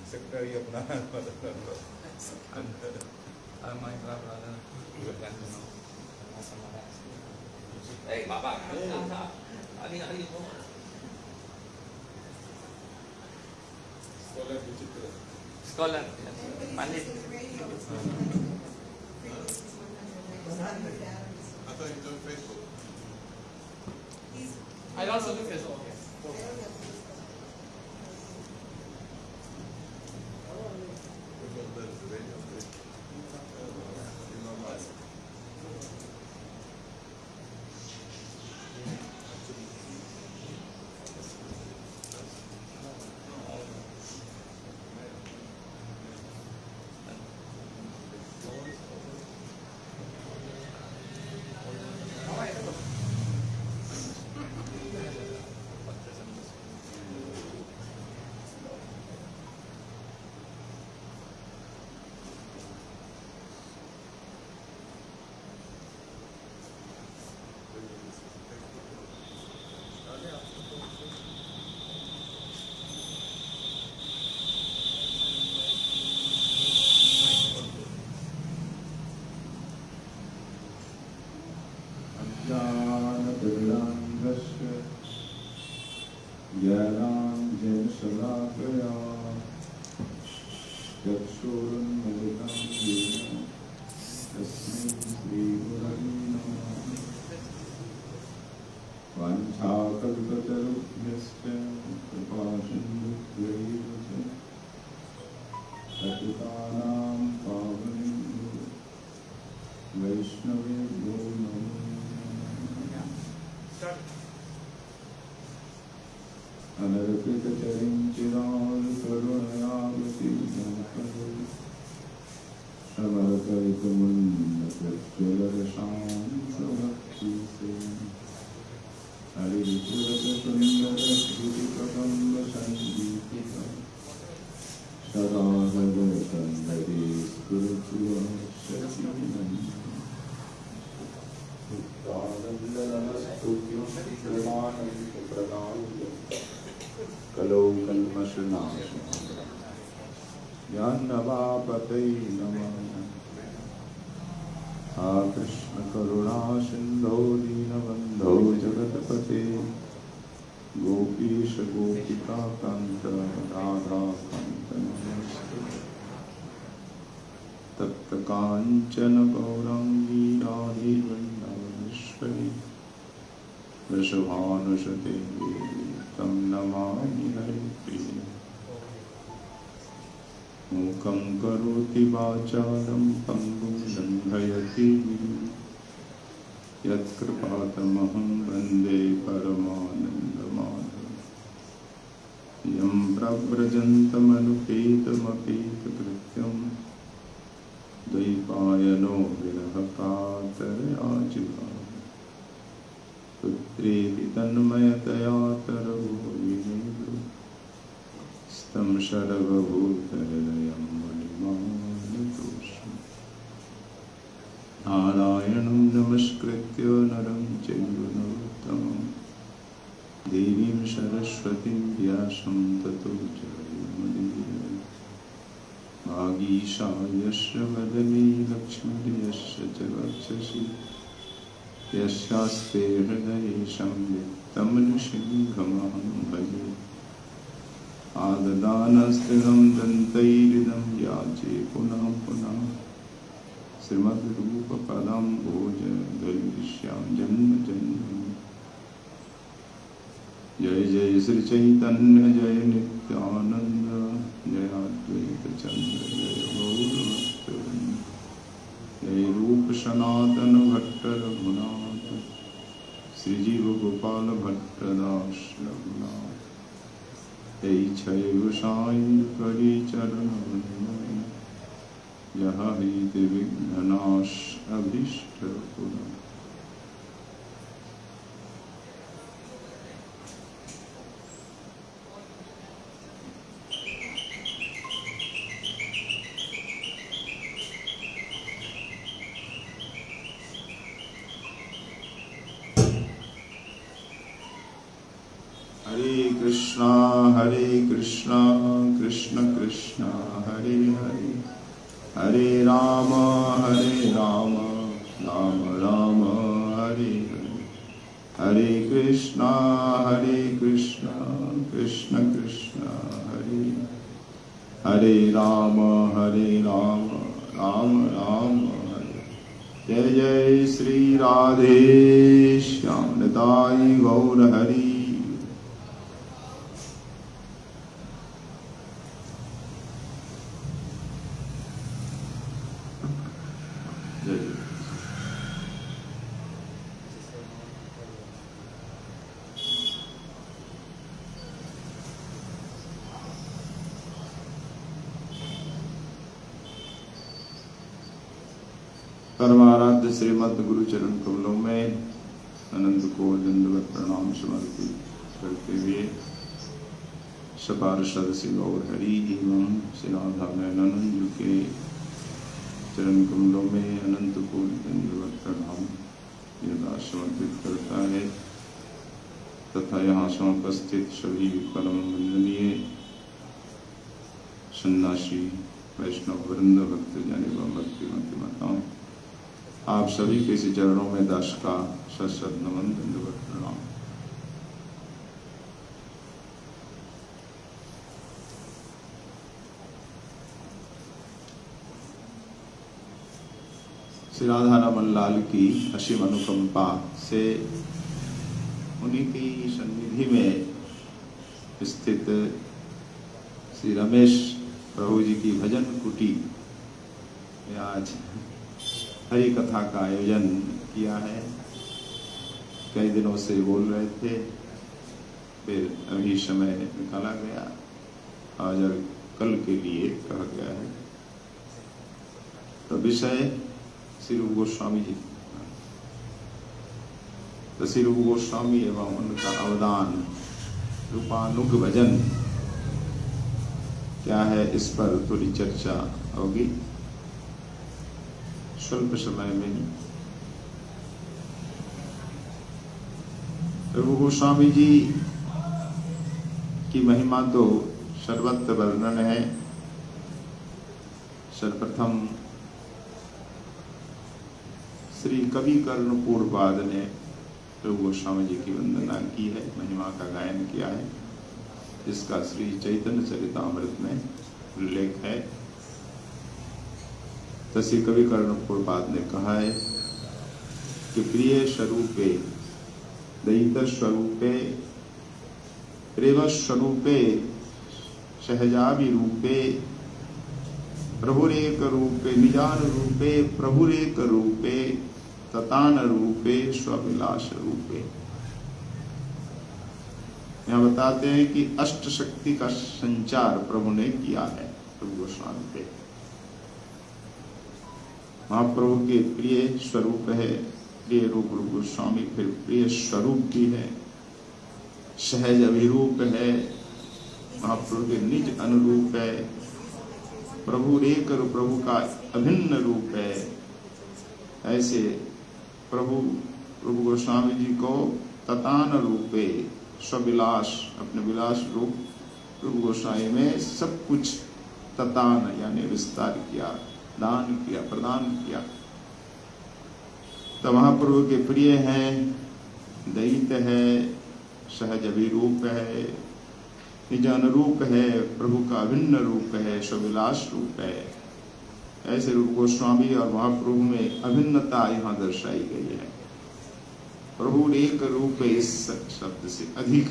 Sekretari अपना Bapak, ini Scholar, pandit. I also do Facebook. यस्यास्ते हृदये संवित्तमनुसिंहमहं भजे आददानस्थितं दन्तैरिदं याचे पुनः पुनः श्रीमद्रूपपदं भोज धरिष्यां जन्म जन्म जय जय श्री चैतन्य जय नित्यानंद जय अद्वैत चंद्र जय गौरभक्तवृंद जय रूप सनातन भट्ट रघुनाथ श्रीजीव गोपाल भट्ट दास रघुनाथ जय छय गोसाई करी चरण यह हित विघ्ननाश अभीष्ट पुरा। कृष्णा कृष्ण कृष्ण हरे हरे, हरे राम राम राम हरे हरे, हरे कृष्णा कृष्ण कृष्ण हरे हरे, राम राम राम हरे। जय जय श्री राधे श्याम निताई गौर हरि। जय जय। परमाराध्य श्रीमद गुरु चरण कमलों में अनंत को दंडवत प्रणाम समर्पित करते हुए सपार्षद श्री गौर हरि एवं श्री राधा नंद के चरण कमलों में अनंत को दंडवत प्रणाम यदा समर्पित करता है तथा यहाँ उपस्थित सभी परम वंदनीय सन्यासी वैष्णव वृंद भक्त जन एवं भक्तिमती माताओं, आप सभी के इस चरणों में दास का सशब्द नमन दंडवत प्रणाम। श्री राधा रमन लाल की असीम अनुकंपा से उन्हीं की सन्निधि में स्थित श्री रमेश प्रभु जी की भजन कुटी में आज हरि कथा का आयोजन किया है। कई दिनों से बोल रहे थे, फिर अभी समय निकाला गया, आज और कल के लिए कहा गया है। तो विषय श्री रूप गोस्वामी जी, तो श्री रूप गोस्वामी एवं उनका अवदान रूपानुग भजन क्या है, इस पर थोड़ी चर्चा होगी स्वल्प समय में ही। प्रभु गोस्वामी जी की महिमा तो सर्वत्र वर्णन है। सर्वप्रथम श्री कवि कर्णपूरपाद ने प्रभु गोस्वामी जी की वंदना की है, महिमा का गायन किया है, जिसका श्री चैतन्य चरितामृत में उल्लेख है। तो श्री कवि कर्णपूरपाद ने कहा है कि प्रिय स्वरूपे दयित स्वरूपे प्रेम स्वरूपे सहजाभि रूपे प्रभुरेक रूपे निजान रूपे प्रभुरेक रूपे ततान रूपे स्वविलास रूपे। यहाँ बताते हैं कि अष्ट शक्ति का संचार प्रभु ने किया है प्रभु गोस्वामी पे। महाप्रभु के प्रिय स्वरूप है, प्रिय रूप रूप गोस्वामी, फिर प्रिय स्वरूप भी है, सहज अभिरूप है, महाप्रभु के निज अनुरूप है, प्रभु एक रूप, प्रभु का अभिन्न रूप है। ऐसे प्रभु गोस्वामी जी को ततान रूपे स्वविलास, अपने विलास रूप प्रभु गोस्वामी में सब कुछ ततान यानी विस्तार किया, दान किया, प्रदान किया। तो महाप्रभु के प्रिय हैं, दयित है, सहज अभिरूप है, निज अनुरूप है, प्रभु का अभिन्न रूप है, स्वविलास रूप है। ऐसे रूप गोस्वामी और महाप्रभु में अभिन्नता यहाँ दर्शाई गई है। प्रभु एक रूप है, इस शब्द से अधिक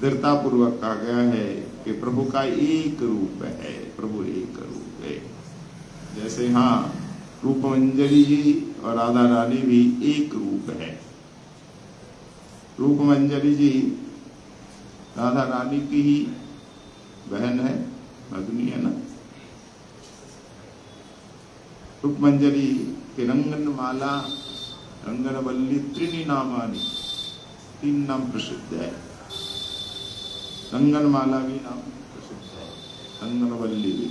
दृढ़ता पूर्वक कहा गया है कि प्रभु का एक रूप है, प्रभु एक रूप है। जैसे यहाँ रूपमंजरी जी और राधा रानी भी एक रूप है। रूपमंजरी जी राधा रानी की ही बहन है, भगनी है ना। रूपमंजरी के रंगन माला, रंगनवल्ली त्रिनी नामानी, 3 नाम प्रसिद्ध है। रंगन माला भी नाम प्रसिद्ध है, रंगनवल्ली भी।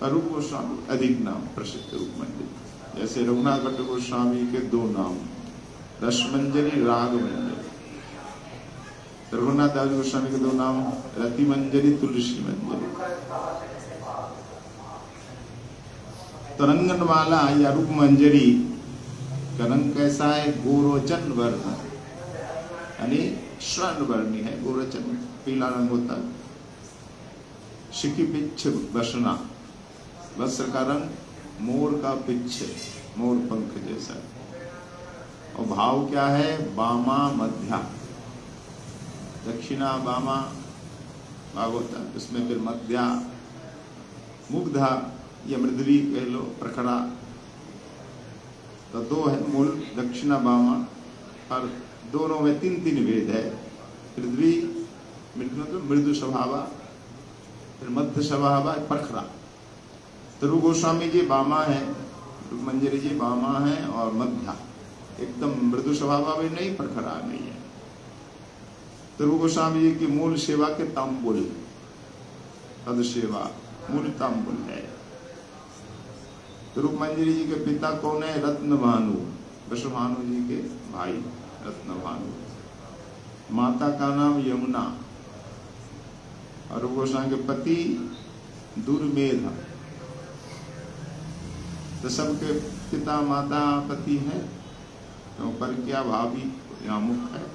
पर रूप गोस्वामी अधिक नाम प्रसिद्ध रूपमंजरी। जैसे रघुनाथ भट्ट गोस्वामी के 2 नाम, रसमंजरी, रागमंजरी। रघुनाथ दास गोस्वामी के दो नाम, रति मंजरी, तुलसी मंजरी। तो रंगनमाला या रूप मंजरी का रंग कैसा है? गोरोचन वर्ण, यानी स्वर्ण वर्णी है। गोरोचन पीला रंग होता है। शिखी पिच्छ बसना, वस्त्र का रंग मोर का पिच्छ, मोर पंख जैसा। और भाव क्या है? बामा मध्या, दक्षिणा बामा भाव होता है। उसमें फिर मध्या, मुग्धा या मृदुली कह लो, प्रखड़ा। तो दो है मूल, दक्षिणा बामा, और दोनों में तीन तीन भेद है। पृथ्वी मृदु स्वभावा, फिर मध्य स्वभावा, प्रखरा। तो रूप गोस्वामी जी बामा है, रूप मंजरी जी बामा है और मध्या, एकदम मृदु स्वभावा भी नहीं, प्रखरा नहीं है। तो रूप गोस्वामी जी की मूल सेवा के तांबुल, तद सेवा मूल तांबुल है। तो रूप मंजरी जी के पिता कौन है? रत्नभानु, वसुभानु जी के भाई रत्नभानु। माता का नाम यमुना, और रूप गोस्वामी के पति दुर्मेध। तो सबके पिता माता पति हैं, तो पर क्या भाभी यहाँ मुख्य है।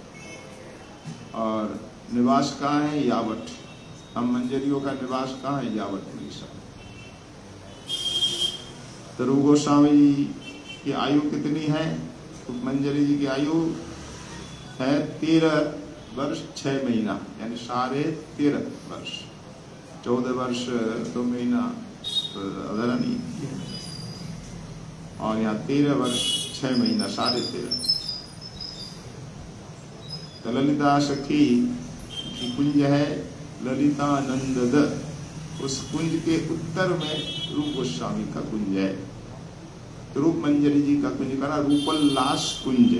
और निवास कहाँ है? यावट। हम मंजरियों का निवास कहाँ है? यावट में सब। तो रूप गोस्वामी जी की आयु कितनी है? रूप मंजरी जी की आयु है 13 वर्ष 6 महीना, यानी 13.5 वर्ष। 14 वर्ष 2 महीना अधरणी, और यहाँ 13 वर्ष 6 महीना, 13.5। तो ललिता सखी की कुंज है ललितानंद, उस कुंज के उत्तर में रूप गोस्वामी का कुंज है। तो रूप मंजरी जी का कुंज करा रूपोल्लास कुंज।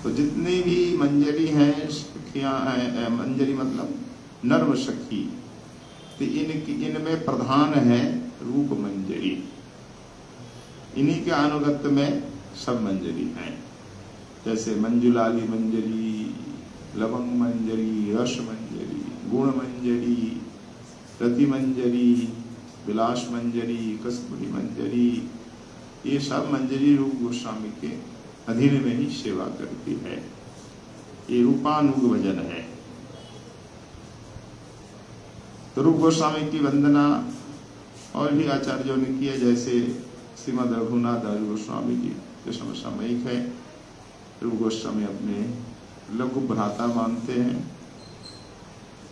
तो जितने भी मंजरी हैं, सखियां हैं, मंजरी मतलब नर्म सखी, तो इनमें प्रधान है रूप मंजरी। इन्हीं के अनुगत्य में सब मंजरी हैं, जैसे मंजुलाली मंजरी, लवंग मंजरी, रस मंजरी, गुण मंजरी, रति मंजरी, विलास मंजरी, कस्तूरी मंजरी। ये सब मंजरी रूप गोस्वामी के अधीन में ही सेवा करती है। ये रूपानुग भजन है। तो रूप गोस्वामी की वंदना और भी आचार्यों ने की है, जैसे श्रीमद रघुनाथ दास गोस्वामी जी जो समसामयिक है। रूप गोस्वामी अपने लघु भ्राता मानते हैं।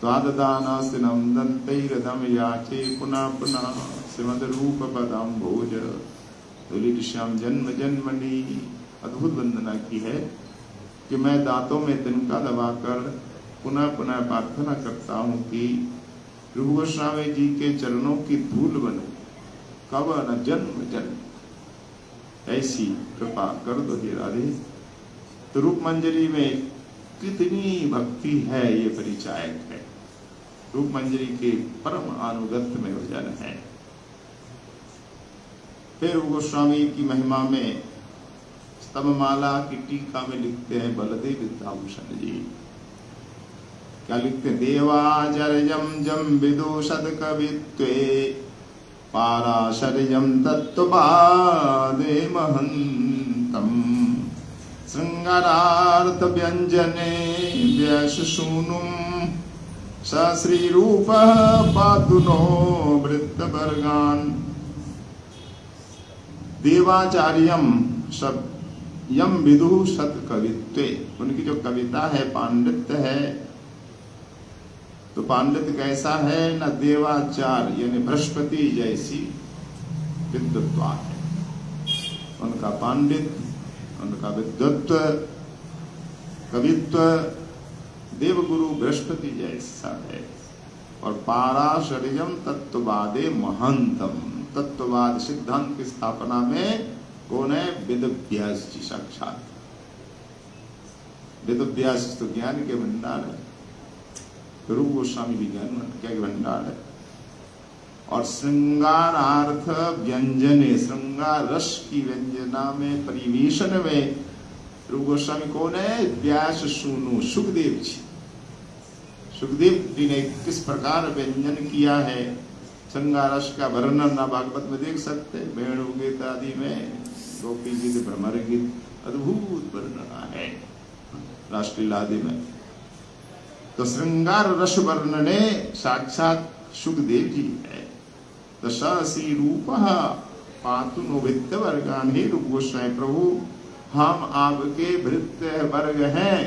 द्वाददानास्तिनम दंतैरदम याचे पुनः पुनः श्रीमद रूप पदम भोज दुलित श्याम जन्म जन्मनि। अद्भुत वंदना की है कि मैं दांतों में तिनका दबाकर पुनः पुनः प्रार्थना करता हूँ कि रूप गोस्वामी जी के चरणों की धूल बनूं, कब न जन्म जन्म। ऐसी कृपा कर दो हे राधे। तो रूप मंजरी में कितनी भक्ति है, ये परिचायक है। रूप मंजरी के परम अनुगत्य में भजन है। फिर गोस्वामी की महिमा में स्तवमाला की टीका में लिखते हैं बलदेव विद्याभूषण जी। क्या लिखते हैं? देवाचर्यम जम विदुषद कवित्वे पाराशर्यम तत्त्वपादे महंतम श्रृंगारार्थ व्यंजने व्यसूनुम सश्री रूप पातु नो वृत्तवर्गान। देवाचार्यम सब यम विदु सत कवित्वे, उनकी जो कविता है, पांडित्य है, तो पांडित्य कैसा है? न देवाचार्य यानी बृहस्पति जैसी विद्वत्ता है उनका पांडित्य, उनका विद्वत्व, कवित्व देवगुरु बृहस्पति जैसा है। और पाराशर्यम तत्ववादे महंतम, तत्ववाद सिद्धांत की स्थापना में कौन है? वेदव्यास जी साक्षात। वेदव्यास तो ज्ञान के भंडार है, रूप गोस्वामी भी ज्ञान के भंडार है। और श्रृंगारार्थ व्यंजने, श्रृंगार रस की व्यंजना में, परिवेशन में रूप गोस्वामी कौन है? व्यास सूनु सुखदेव जी। सुखदेव जी ने किस प्रकार व्यंजन किया है, श्रृंगारस का वर्णन आप भागवत में देख सकते हैं। वेणु गीत आदि में गोपी गीत, भ्रमर गीत, अद्भुत वर्णना है राष्ट्रीय आदि में। तो श्रृंगार रस वर्णने साक्षात सुखदेव जी है। तो ससी रूप पातु नो वित्त वर्गान। हे रूप गोस्वामी प्रभु, हम आपके भृत्य वर्ग हैं,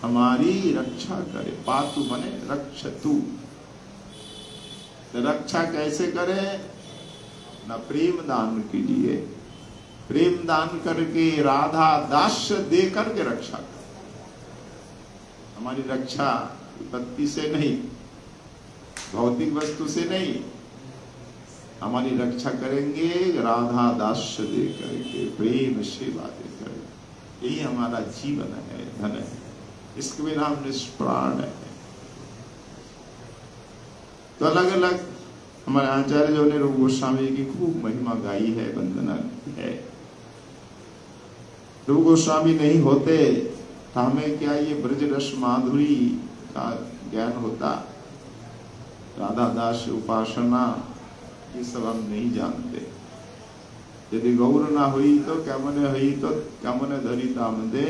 हमारी रक्षा करे। पातु बने रक्षतु। तो रक्षा कैसे करे? न प्रेम दान कीजिए, प्रेम दान करके राधा दास्य दे करके रक्षा करे। हमारी रक्षा विपत्ति से नहीं, भौतिक वस्तु से नहीं, हमारी रक्षा करेंगे राधा दास्य दे करके, प्रेम सेवा दे करके। यही हमारा जीवन है, धन है। इसके बिना हम निष्प्राण है। तो अलग अलग हमारे आचार्य जो ने रूप गोस्वामी की खूब महिमा गाई है, वंदना की है। रूप गोस्वामी नहीं होते तो हमें क्या ये ब्रज रस माधुरी का ज्ञान होता? राधा दास उपासना ये सब हम नहीं जानते। यदि गौर ना हुई तो क्या मने हुई, तो क्या मने धरी ताम दे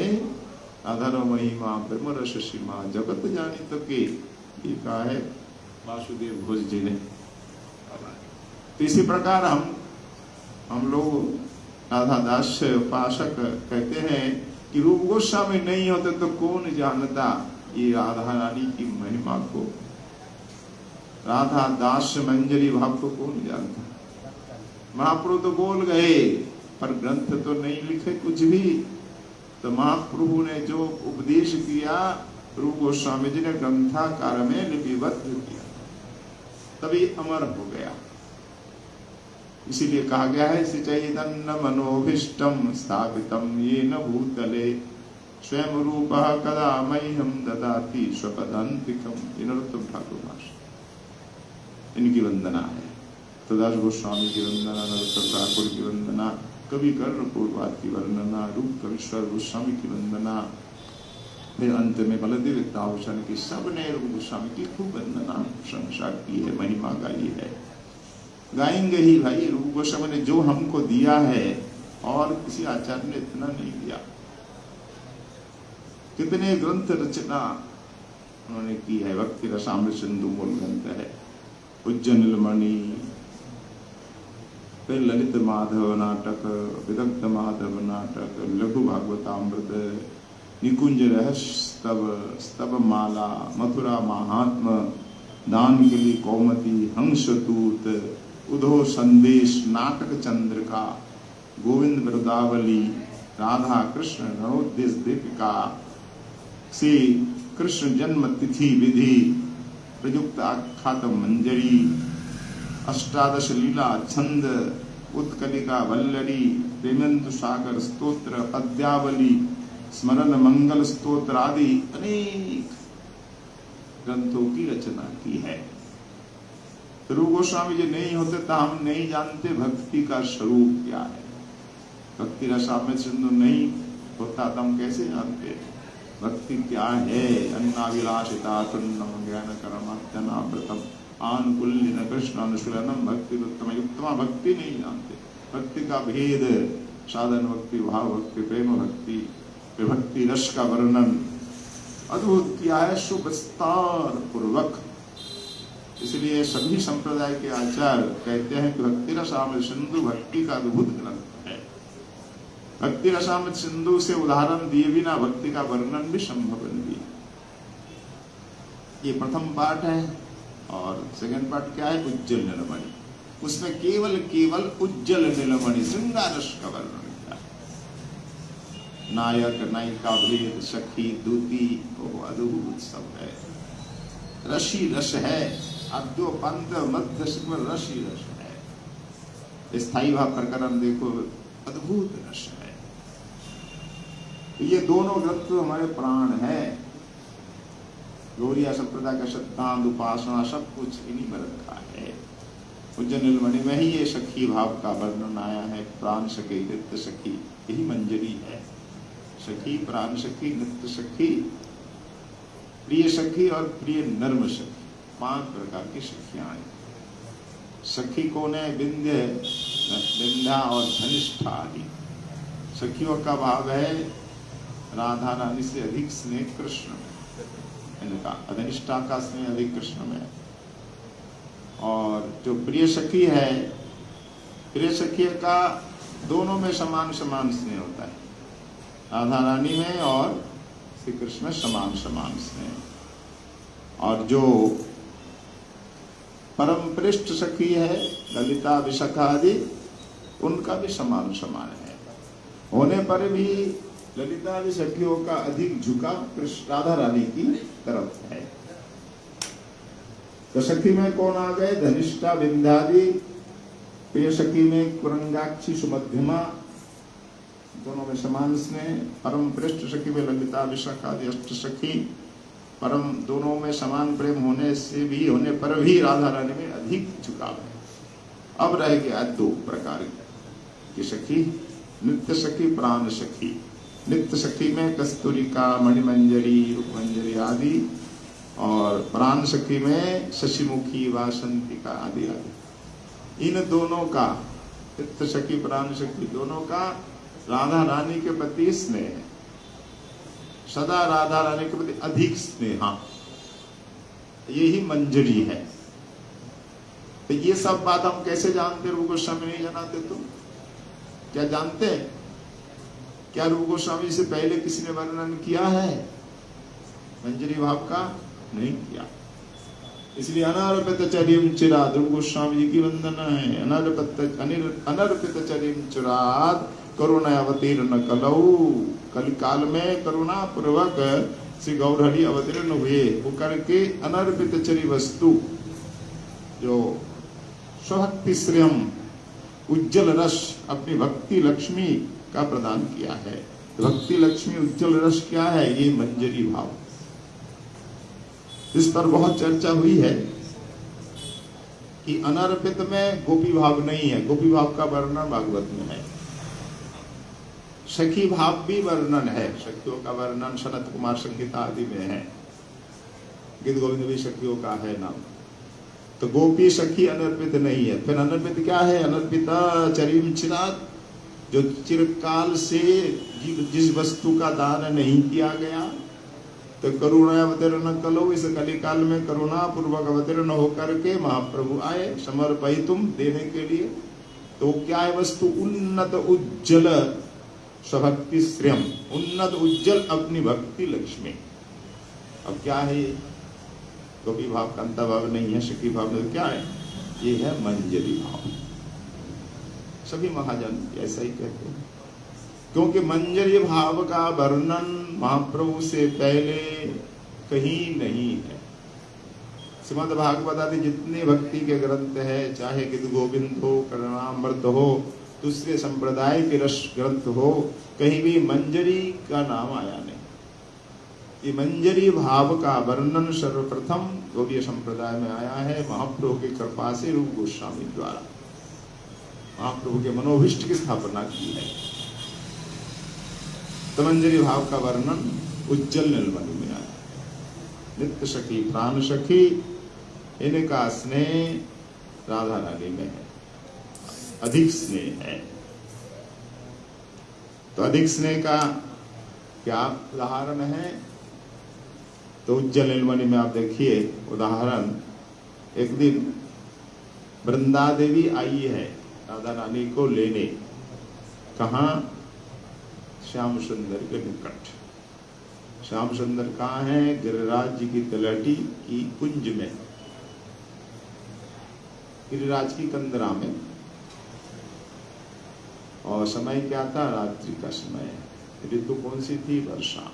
आधार महिमा ब्रह्म रस सीमा जगत जानी तो के। ये कहा है वासुदेव घोष जी ने। तो इसी प्रकार हम लोग राधा दास उपासक कहते हैं कि रूप गोस्वामी नहीं होते तो कौन जानता ये राधा रानी की महिमा को, राधा दास मंजरी भाव को कौन जानता? महाप्रभु तो बोल गए पर ग्रंथ तो नहीं लिखे कुछ भी। तो महाप्रभु ने जो उपदेश किया रूप गोस्वामी जी ने ग्रंथाकार में लिपिबद्ध किया, तभी अमर हो गया। इसीलिए कहा गया है चैतन्य मनोभिष्टम स्थापितम येन भूतले स्वयं रूप कदा मह्यम ददाति स्वपदान्तिकम। इनरोत्तम ठाकुर भाषा, इनकी वंदना है। तो दास गोस्वामी की वंदना, नरोत्तम ठाकुर की वंदना, कवि कर्ण पूर्वाद की वर्णना, रूप कविश्वर गोस्वामी की वंदना, फिर अंत में बलदेव ताभूषण की, सबने रूप गोस्वामी की खूब वंदना प्रशंसा की है, महिमा गाई है। गाएंगे ही भाई। रूप गोस्वामी ने जो हमको दिया है और किसी आचार्य ने इतना नहीं दिया। कितने ग्रंथ रचना उन्होंने की है। भक्ति रसामृत सिंधु मूल ग्रंथ है, उज्जैनमणि, फिर ललित माधव नाटक, विदग्ध माधव नाटक, लघु भागवतामृत, निकुंज रहस्य स्तव, स्तव माला, मथुरा महात्म, दान के लिए कौमती, हंसदूत, उधो संदेश, नाटक चंद्रिका, गोविंद वृंदावली, राधा कृष्ण रणोद्देश दीपिका, श्री कृष्ण जन्म तिथि विधि, प्रयुक्त आख्यात मंजरी, अष्टादश लीला छंद, उत्कलिका वल्लरी, प्रेमेंदु सागर स्तोत्र, पद्यावली, स्मरण मंगल स्तोत्र आदि अनेक ग्रंथों की रचना की है। तो रूप गोस्वामी जी नहीं होते तो हम नहीं जानते भक्ति का स्वरूप क्या है। भक्ति रसामृत सिंधु नहीं होता तो हम कैसे जानते भक्ति क्या है। अन्नाविलासिता तुन्नम ज्ञान कर्मात्यनाव्रतम आनुकूल्यन कृष्ण अनुशीलनम भक्ति उत्तम युक्तमा। भक्ति नहीं जानते, भक्ति का भेद, साधन भक्ति, भाव भक्ति, प्रेम भक्ति, विभक्ति रस का वर्णन अद्भुत किया है सुविस्तार पूर्वक। इसलिए सभी संप्रदाय के आचार्य कहते हैं कि भक्ति रसामृत सिंधु भक्ति का अद्भुत ग्रंथ है। भक्ति रसामृत सिंधु से उदाहरण दिए बिना भक्ति का वर्णन भी संभव नहीं। ये प्रथम पाठ है और सेकंड पार्ट क्या है? उज्जवल नीलमणि। उसमें केवल केवल उज्जवल नीलमणि श्रृंगार रस का वर्णन किया। नायक नायिका भेद, सखी दूती, अद्भुत सब है। रसी रस है, अद्यो पंत मध्य शिखर रसी रस है। स्थायी भाव प्रकरण देखो, अद्भुत रस है। ये दोनों ग्रंथ हमारे प्राण है। गौड़िया संप्रदाय का सिद्धांत, उपासना सब कुछ इन्हीं में रखा है। उज्जवल नीलमणि में ही ये सखी भाव का वर्णन आया है। प्राण सखी, नित्य सखी, यही मंजरी है। सखी, प्राण सखी, नित्य सखी, प्रिय सखी और प्रिय नर्म सखी, 5 प्रकार की सखियां हैं। सखी कौन है? विंध्या और धनिष्ठा आदि सखियों का भाव है राधा रानी से अधिक स्नेह कृष्ण में, इनका धनिष्ठा का स्नेह अधिक कृष्ण में। और जो प्रिय सखी है, प्रिय सखी का दोनों में समान समान स्नेह होता है, राधा रानी में और श्री कृष्ण में समान समान स्नेह। और जो परम पृष्ठ सखी है ललिता विशाखा आदि, उनका भी समान समान है, होने पर भी ललिता आदि सखियों का अधिक झुकाव राधा रानी की तरफ है। तो सखी में कौन आ गए? धनिष्ठा, विंध्यादि। प्रिय सखी में कुरंगाक्षी, सुमध्यमा, दोनों में समान स्नेह। परम पृष्ठ सखी में ललिता विशाखा आदि अष्ट सखी, परम दोनों में समान प्रेम होने पर भी राधा रानी में अधिक झुकाव है। अब रह गया 2 प्रकार की सखी, नित्य सखी, प्राण सखी। नित्य सखी में कस्तूरिका, मणिमंजरी, रूपमंजरी आदि, और प्राण सखी में शशिमुखी, वासंतिका आदि आदि। इन दोनों का, नित्य सखी प्राण सखी दोनों का राधा रानी के प्रति स्नेह है, सदा राधा रानी के प्रति अधिक स्नेह, यही मंजरी है। तो ये सब बात हम कैसे जानते? रूप गोस्वामी नहीं जानते? तो क्या जानते? क्या रूप गोस्वामी से पहले किसी ने वर्णन किया है मंजरी भाव का? नहीं किया। इसलिए अनर्पित चरिम चिराद, रूप गोस्वामी जी की वंदना है। अनर्पित चरिम चिराद करुणा अवतीर्ण कलऊ। कलिकाल में करुणा पूर्वक श्री गौरहरि अवतीर्ण हुए, वो करके अनर्पित चरी वस्तु जो स्वभक्ति श्रेयम उज्जवल रस अपनी भक्ति लक्ष्मी का प्रदान किया है। भक्ति लक्ष्मी उज्जवल रस क्या है? ये मंजरी भाव। इस पर बहुत चर्चा हुई है कि अनर्पित में गोपी भाव नहीं है, गोपी भाव का वर्णन भागवत में है। सखी भाव भी वर्णन है, सखियों का वर्णन सनत कुमार संहिता आदि में है। गीत गोविंद भी सखियों का है नाम। तो गोपी सखी अनर्पित नहीं है। फिर अनर्पित क्या है? अनर्पिता चरिम चिराद, जो चिरकाल से जिस वस्तु का दान नहीं किया गया। तो करुणा अवतीर्ण कलो, इस कलिकाल में करुणा पूर्वक अवतीर्ण होकर के महाप्रभु आए समर्पयितुम, देने के लिए। तो क्या है वस्तु? उन्नत उज्जवल स्वभक्ति श्रेयम, उन्नत उज्जवल अपनी भक्ति लक्ष्मी। अब क्या है ये? गोपी भाव का अंत भाव नहीं है, सखी भाव में क्या है? ये है मंजरी भाव। सभी महाजन ऐसा ही कहते हैं, क्योंकि मंजरी भाव का वर्णन महाप्रभु से पहले कहीं नहीं है। श्रीमद् भागवत आदि जितने भक्ति के ग्रंथ है, चाहे गीत गोविंद हो, करुणामृत हो, दूसरे संप्रदाय के रस ग्रंथ हो, कहीं भी मंजरी का नाम आया नहीं। ये मंजरी भाव का वर्णन सर्वप्रथम गौड़ीय संप्रदाय में आया है, महाप्रभु की कृपा से रूप गोस्वामी द्वारा। महाप्रभु के मनोभिष्ट की स्थापना की है। तो मंजरी भाव का वर्णन उज्जवल नीलमणि में आया। नित्य सखी, प्राण सखी, इनका स्नेह राधा रानी में है, अधिक स्नेह है। तो अधिक स्नेह का क्या उदाहरण है? तो उज्जवल नीलमणि में आप देखिए उदाहरण। एक दिन वृंदा देवी आई है राधा रानी को लेने। कहाँ? श्याम सुंदर के निकट। श्याम सुंदर कहाँ है? गिरिराज जी की तलहटी की कुंज में, गिरिराज की कंदरा में। और समय क्या था? रात्रि का समय। ऋतु कौन सी थी? वर्षा।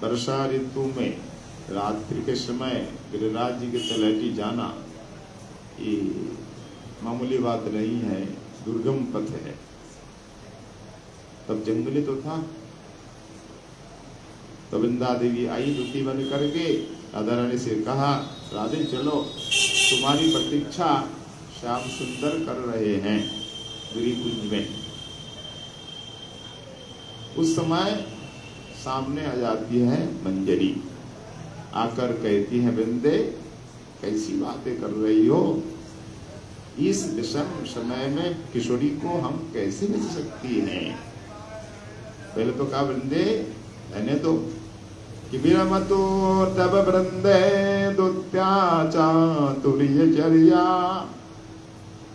वर्षा ऋतु में रात्रि के समय गिरिराज जी के तलहटी जाना ये मामूली बात नहीं है, दुर्गम पथ है। तब जंगली तो था। तो वृंदा देवी आई दुखी बन करके राधा रानी से कहा, राधे चलो, तुम्हारी प्रतीक्षा श्याम सुंदर कर रहे हैं गिरिकुंज में। उस समय सामने आ जाती है मंजरी, आकर कहती है वृंदे कैसी बातें कर रही हो, इस विषम समय में किशोरी को हम कैसे मिल सकती हैं। पहले तो कहा वृंदे रहने दो कि विरमतो तब वृंदे दुत्याचातुर्यचर्या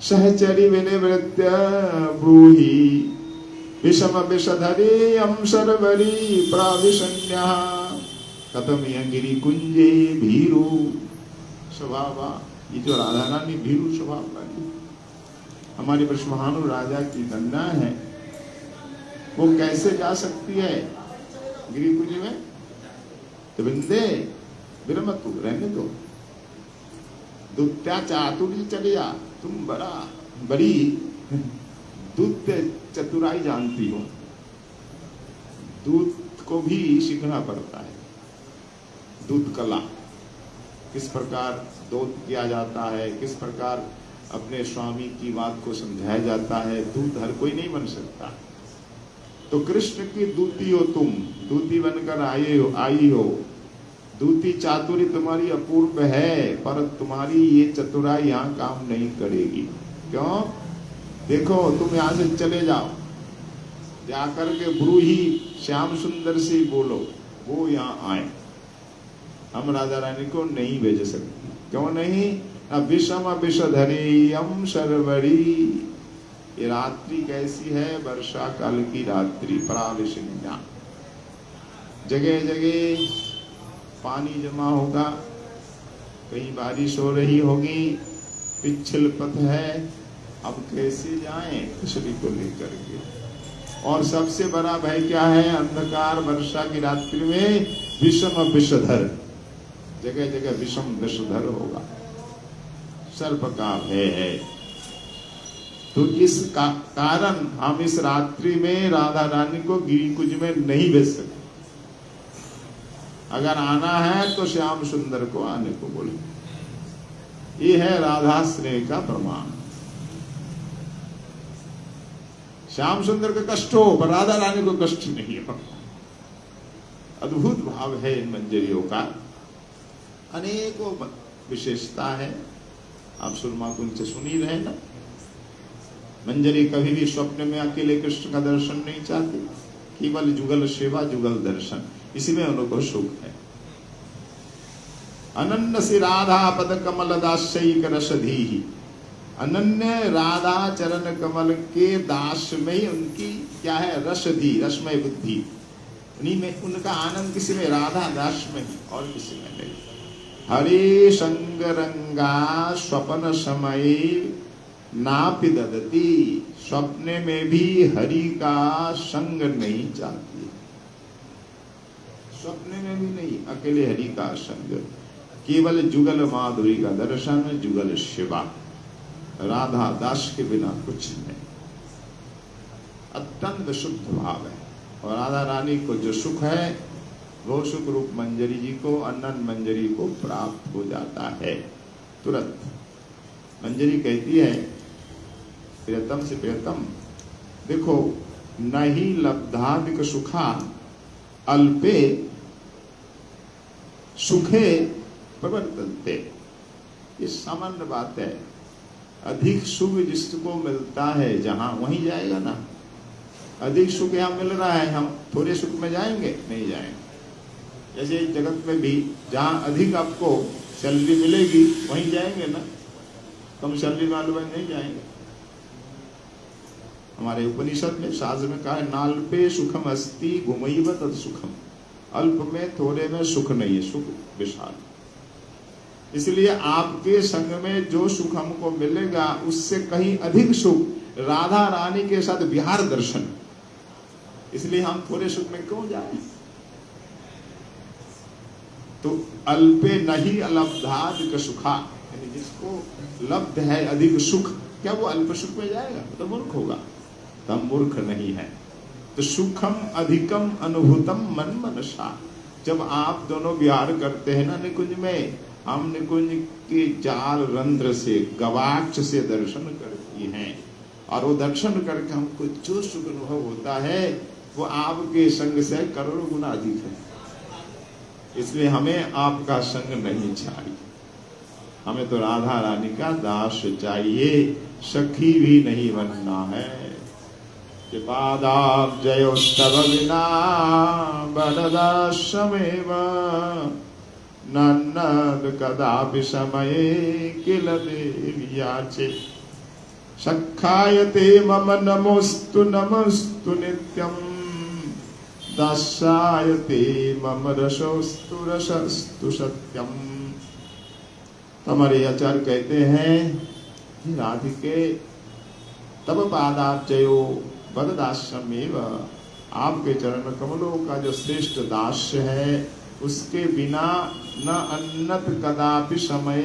सहचरी विनिवृत्य ब्रूहि विषम विषधरी शर्वरी प्राविशन्या कथम गिरी कुंजे भीरु स्वभावा। ये जो राधा रानी भीरु स्वभाव वाली हमारी ब्रजमहानु राजा की कन्या है, वो कैसे जा सकती है गिरी कुंज में। तो बिंदे विरमतु रहने दो, दुत्या चातुर्य चलिया, तुम बड़ी दूत चतुराई जानती हो। दूत को भी सीखना पड़ता है, दूत कला किस प्रकार दूत किया जाता है, किस प्रकार अपने स्वामी की बात को समझाया जाता है। दूत हर कोई नहीं बन सकता। तो कृष्ण की दूती हो तुम, दूती बनकर आई हो। दूती चातुरी तुम्हारी अपूर्व है, पर तुम्हारी ये चतुराई यहाँ काम नहीं करेगी। क्यों? देखो तुम यहाँ से चले जाओ, जाकर के ब्रूही श्याम सुंदर से बोलो वो यहाँ आए। हम राजा रानी को नहीं भेज सकते। क्यों नहीं? विषम विषधरी शर्वरी। ये रात्रि कैसी है? वर्षा काल की रात्रि, प्राविशन्या। जगह जगह पानी जमा होगा, कहीं बारिश हो रही होगी, पिछल पथ है। अब कैसे जाएं किशोरी को लेकर के? और सबसे बड़ा भय क्या है? अंधकार वर्षा की रात्रि में विषम विषधर, जगह जगह विषम विषधर होगा, सर्प का भय है। तो इस कारण हम इस रात्रि में राधा रानी को गिरिकुंज में नहीं भेज सकते। अगर आना है तो श्याम सुंदर को आने को बोले। ये है राधा स्नेह का प्रमाण। श्याम सुंदर का कष्ट हो पर राधा रानी को कष्ट नहीं हो। अद्भुत भाव है इन मंजरियों का, अनेकों विशेषता है। आप सुरमा कुंज से सुन ही रहे ना। मंजरी कभी भी स्वप्न में अकेले कृष्ण का दर्शन नहीं चाहती, केवल जुगल सेवा जुगल दर्शन, इसी में उनको सुख है। अनन्य से राधा पद कमल दास्यिक रसधीहि। अनन्य राधा चरण कमल के दास में ही उनकी क्या है? रसधी, रसमय बुद्धि। उन्हीं में उनका आनंद किसी में? राधा दास में ही, और किसी में नहीं। हरे संग रंगा स्वप्न समय नापि ददती। स्वप्ने में भी हरि का संग नहीं चाहती, स्वप्ने में भी नहीं, अकेले हरि का संग। केवल जुगल माधुरी का दर्शन, जुगल शिवा, राधा दास के बिना कुछ नहीं। अत्यंत शुद्ध भाव है। और राधा रानी को जो सुख है वो सुख रूप मंजरी जी को, अनंत मंजरी को प्राप्त हो जाता है तुरंत। मंजरी कहती है प्रियतम से प्रियतम, देखो नहीं लब्धादिक सुखा अल्पे सुखे प्रवर्तन्ते। ये सामान्य बात है। अधिक सुख जिसको मिलता है जहां, वहीं जाएगा ना। अधिक सुख यहाँ मिल रहा है, हम थोड़े सुख में जाएंगे? नहीं जाएंगे। जैसे जगत में भी जहां अधिक आपको सैलरी मिलेगी वहीं जाएंगे ना, कम सैलरी वाले में नहीं जाएंगे। हमारे उपनिषद में शास्त्र में कहा है नाल्पे सुखम अस्ति घुमैव तत् सुखम। अल्प में थोड़े में सुख नहीं है, सुख विशाल। इसलिए आपके संग में जो सुख हमको मिलेगा उससे कहीं अधिक सुख राधा रानी के साथ विहार दर्शन। इसलिए हम थोड़े सुख में क्यों जाएं? तो अल्पे नहीं अलब्धादिक सुखा, यानी जिसको लब्ध है अधिक सुख, क्या वो अल्प सुख में जाएगा? तो मूर्ख होगा। तो हम मूर्ख नहीं है। तो सुखम अधिकम अनुभूतम मन मनसा। जब आप दोनों विहार करते हैं ना निकुंज में, हम निकुंज के जाल रंध्र से, गवाक्ष से दर्शन करती हैं, और वो दर्शन करके हमको जो सुख अनुभव होता है वो आपके संग से करोड़ों गुना अधिक है। इसलिए हमें आपका संग नहीं चाहिए, हमें तो राधा रानी का दास चाहिए, सखी भी नहीं बनना है। पादाब जयोस्तव विना बददासमेव नन्नद कदापि समये किल देव्याचे सखायते मम नमोस्तु नमस्तु नित्यं दास्यायते मम रसोस्तु रसस्तु सत्यम। हमारे आचार्य कहते हैं राधिके तब पादाब्जयो बददास्यमेव, आपके चरण कमलों का जो श्रेष्ठ दास्य है उसके बिना न अन्नत कदापि समय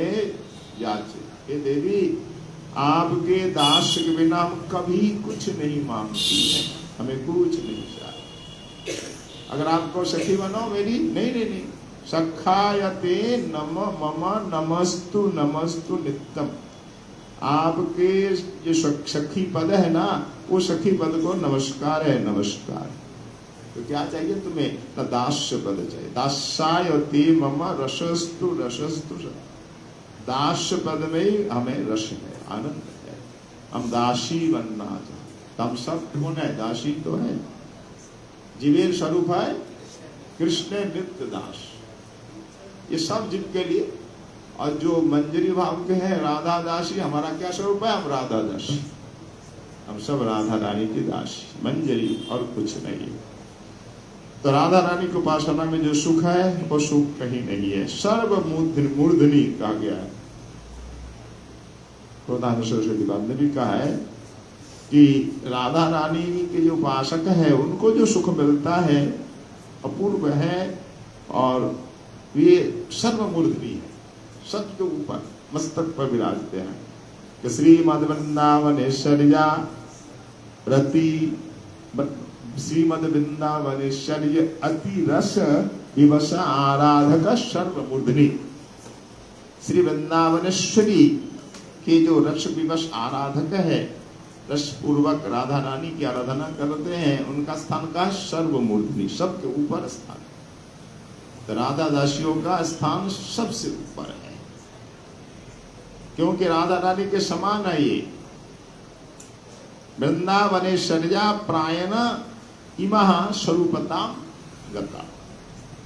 याचे। हे देवी, आपके दास के बिना हम कभी कुछ नहीं मांगती हैं, हमें कुछ नहीं चाहिए। अगर आपको सखी बनो मेरी, नहीं नहीं नहीं, सखायते नम मम नमस्तु नमस्तु नित्यम। आपके जो सखी पद है ना, वो सखी पद को नमस्कार है, नमस्कार। तो क्या चाहिए तुम्हें? तो दास्य पद चाहिए। दास्यायते मम रसस्तु रसस्तु। दास्य पद में ही हमें रस है, आनंद है। हम दासी बनना चाहते। हम सब कौन है? दासी तो है। जीवेर स्वरूप है कृष्ण नित्य दास। ये सब जीव के लिए। और जो मंजरी भाव के हैं राधा दासी, हमारा क्या स्वरूप है? हम राधा दासी, हम सब राधा रानी की दासी, मंजरी और कुछ नहीं। तो राधा रानी की उपासना में जो सुख है वो सुख कहीं नहीं है। सर्व मूर्धनी कहा गया है। प्रधान सरस्वती बात ने भी कहा है कि राधा रानी के जो उपासक है उनको जो सुख मिलता है अपूर्व है, और वे सर्व मूर्धनी है, सबके ऊपर मस्तक पर विराजते हैं। कि श्रीमद वृंदावनेश्वर्या रति श्रीमद वृंदावनेश्वर्य अति रस विवश आराधक सर्व मूर्धनी। श्री वृंदावनेश्वरी के जो रस विवश आराधक है, रस पूर्वक राधा रानी की आराधना करते हैं, उनका स्थान का सर्व मूर्धनी, सबके ऊपर स्थान। तो राधा दासियों का स्थान सबसे ऊपर है, क्योंकि राधा रानी के समान है ये। वृंदावनेश्वर्या प्रायण इमा स्वरूपता गता,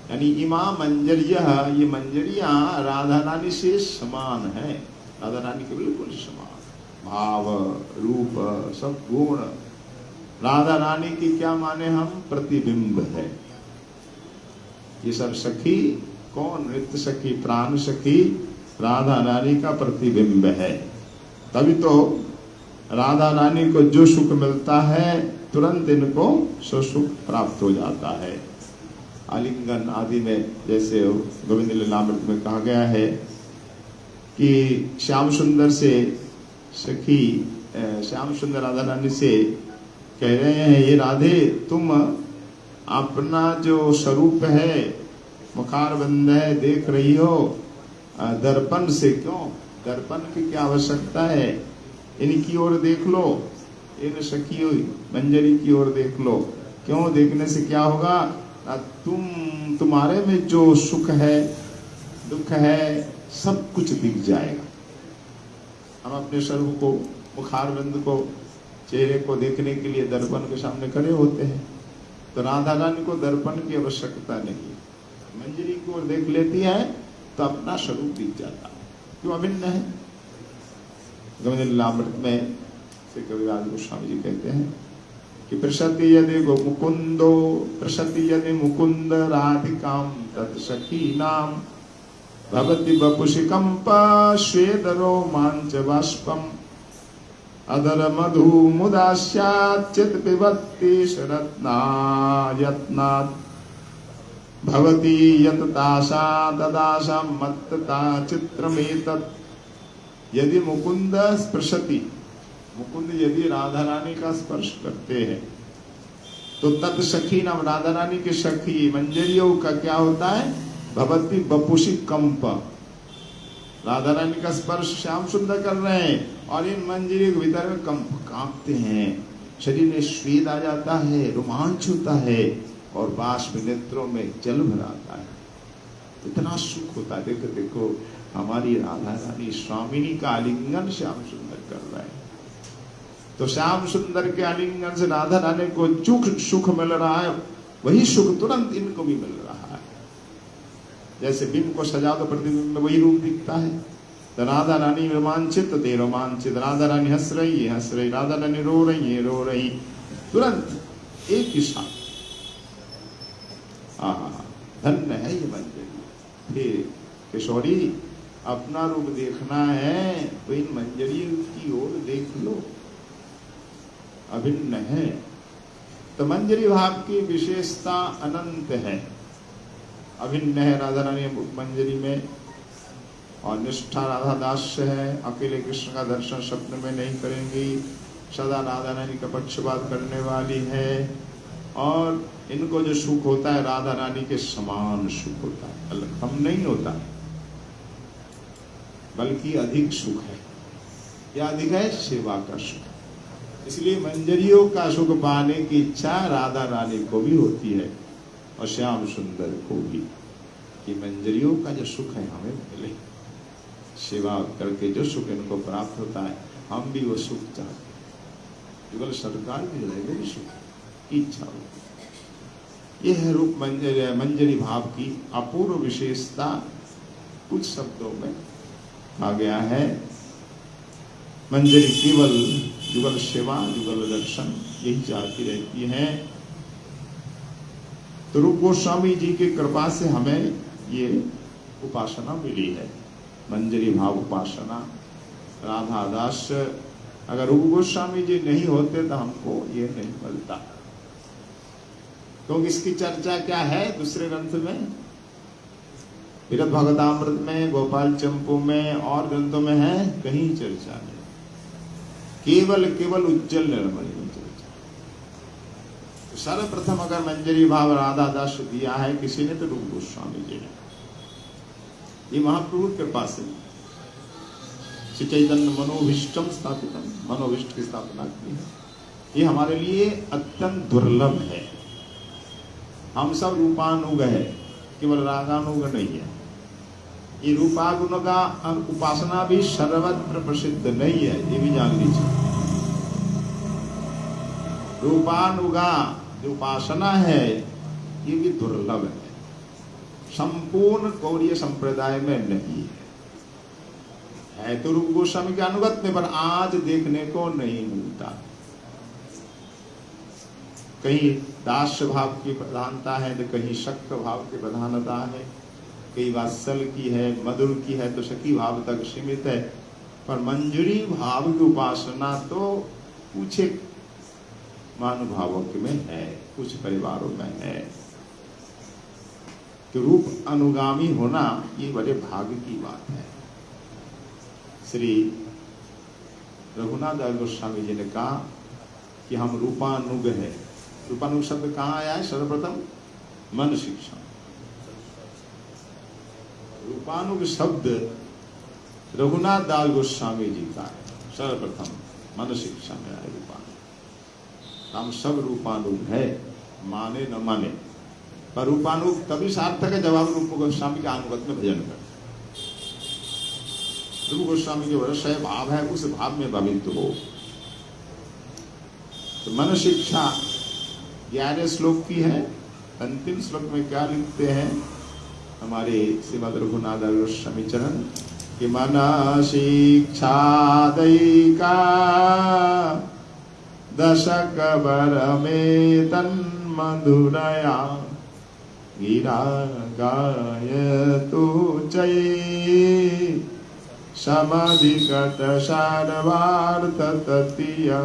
यानी इमा मंजरिया, ये मंजरिया राधा रानी से समान है, राधा रानी के बिल्कुल समान। भाव रूप सब गुण राधा रानी की क्या माने हम? प्रतिबिंब है। ये सब सखी कौन? नित्य सखी, प्राण सखी राधा रानी का प्रतिबिंब है। तभी तो राधा रानी को जो सुख मिलता है तुरंत इनको सो सुख प्राप्त हो जाता है। आलिंगन आदि में जैसे गोविंद लीलामृत में कहा गया है कि श्याम सुंदर से सखी, श्याम सुंदर राधा रानी से कह रहे हैं, ये राधे तुम अपना जो स्वरूप है, मुखार बंद है, देख रही हो, दर्पण से क्यों? दर्पण की क्या आवश्यकता है? इनकी ओर देख लो, इन सखी मंजरी की ओर देख लो। क्यों? देखने से क्या होगा? तुम्हारे में जो सुख है, दुख है, सब कुछ दिख जाएगा। हम अपने स्वरूप को, मुखार बंद को, चेहरे को देखने के लिए दर्पण के सामने खड़े होते हैं। तो राधा रानी को दर्पण की आवश्यकता नहीं है, मंजरी की ओर देख लेती है तो अपना स्वरूप दिख जाता है। क्यों? अभिन्न है। गोविंद लीलामृत में श्री कविराज गोस्वामी जी कहते हैं कि प्रसति यदि मुकुंदो, प्रसति यदि मुकुंद राधिकाम तत्सखी नाम भवति वपुषि कंप श्वेदरो मांच बाष्पम अदर मधु मुदास्याच्चित पिबत्ति शरत्ना यत्नात् भवति यततासा तदासा मत्तता चित्रमेतत्। यदि मुकुंद स्पर्शति, मुकुंद यदि राधा रानी का स्पर्श करते हैं तो तत् सखी नाम, राधा रानी के सखी मंजरियों का क्या होता है? भवती बपुषि कंप। राधा रानी का स्पर्श श्याम सुंदर कर रहे हैं और इन मंजरी के भीतर में कंप कांपते हैं। शरीर में स्वेद आ जाता है, रोमांच होता है और बाष्प नेत्रों में जल भर आता है। इतना सुख होता है। देखो देखो हमारी राधा रानी स्वामिनी का आलिंगन श्याम सुंदर कर रहा है, तो श्याम सुंदर के आलिंगन से राधा रानी को जो सुख मिल रहा है वही सुख तुरंत इनको भी मिल रहा है। जैसे बिंब को सजा दो प्रतिबिंब में वही रूप दिखता है। तो राधा रानी रोमांचित ते रोमांचित, राधा रानी हंस रही है हंस रही, राधा रानी रो रही है रो रही, तुरंत एक ही साथ। धन्य है ये मंजरी। फिर किशोरी अपना रूप देखना है तो इन मंजरी की ओर देख लो, अभिन्न है। तो मंजरी भाव की विशेषता अनंत है, अभिन्न है राधा रानी मंजरी में। और निष्ठा राधा दास्य है, अकेले कृष्ण का दर्शन स्वप्न में नहीं करेंगी, सदा राधा रानी का पक्षपात करने वाली है। और इनको जो सुख होता है राधा रानी के समान सुख होता है, अलग कम नहीं होता, बल्कि अधिक सुख है। या अधिक है सेवा का सुख। इसलिए मंजरियों का सुख पाने की इच्छा राधा रानी को भी होती है और श्याम सुंदर को भी, कि मंजरियों का जो सुख है हमें मिले। सेवा करके जो सुख इनको प्राप्त होता है हम भी वो सुख चाहते हैं। केवल सरकार भी रहेगा भी सुख की इच्छा होती। यह है रूप मंजरी भाव की अपूर्व विशेषता। कुछ शब्दों में आ गया है, मंजरी केवल जुगल सेवा जुगल दर्शन यही चाहती रहती है। तो रूप गोस्वामी जी की कृपा से हमें ये उपासना मिली है, मंजरी भाव उपासना, राधा दास। अगर रूप गोस्वामी जी नहीं होते तो हमको ये नहीं मिलता। क्योंकि इसकी चर्चा क्या है दूसरे ग्रंथ में, विरत भगवतामृत में, गोपाल चंपू में और ग्रंथों में है, कहीं चर्चा नहीं। केवल केवल उज्जवल निर्मल में चर्चा। तो सर्वप्रथम अगर मंजरी भाव राधा दास दिया है किसी ने तो रूप गोस्वामी जी ने। ये महाप्रभु के पास है। श्री चैतन्य मनोभिष्टम स्थापितम, मनोभिष्ट की स्थापना की है। ये हमारे लिए अत्यंत दुर्लभ है। हम सब रूपानुग है, केवल रागानुग नहीं है। ये रूपागुण का उपासना भी सर्वत्र प्रसिद्ध नहीं है, ये भी जान लीजिए। रूपानुगा जो उपासना है ये भी दुर्लभ है, संपूर्ण गौड़ीय संप्रदाय में नहीं है। तो रूप गोस्वामी के अनुगत में, पर आज देखने को नहीं मिलता। कहीं दास्य भाव की प्रधानता है तो कहीं शक्त भाव की प्रधानता है, कहीं वात्सल की है, मधुर की है तो सखी भाव तक सीमित है। पर मंजरी भाव की उपासना तो कुछ महानुभावों में है, कुछ परिवारों में है। कि रूप अनुगामी होना ये बड़े भाग्य की बात है। श्री रघुनाथ गोस्वामी जी ने कहा कि हम रूपानुग है। रूपानुग शब्द कहाँ आया है? सर्वप्रथम मन शिक्षा। रूपानुग शब्द रघुनाथ दास गोस्वामी जी का है, सर्वप्रथम मन शिक्षा में आया रूपानुग। हम सब रूपानुग है, माने न माने, पर रूपानुग तभी सार्थक है जब आप रूप गोस्वामी के अनुगत में भजन कर। रूप गोस्वामी जो रस है, भाव है, उस भाव में भावित हो। तो मन शिक्षा 11 श्लोक की है। अंतिम श्लोक में क्या लिखते हैं हमारे श्रीमद रघुनाथ गोस्वामी चरण कि मना शिक्षा दैका दशक बर में तन मधुरया गिरा गाय तो चय समाधिगत सारवार्थ ततिया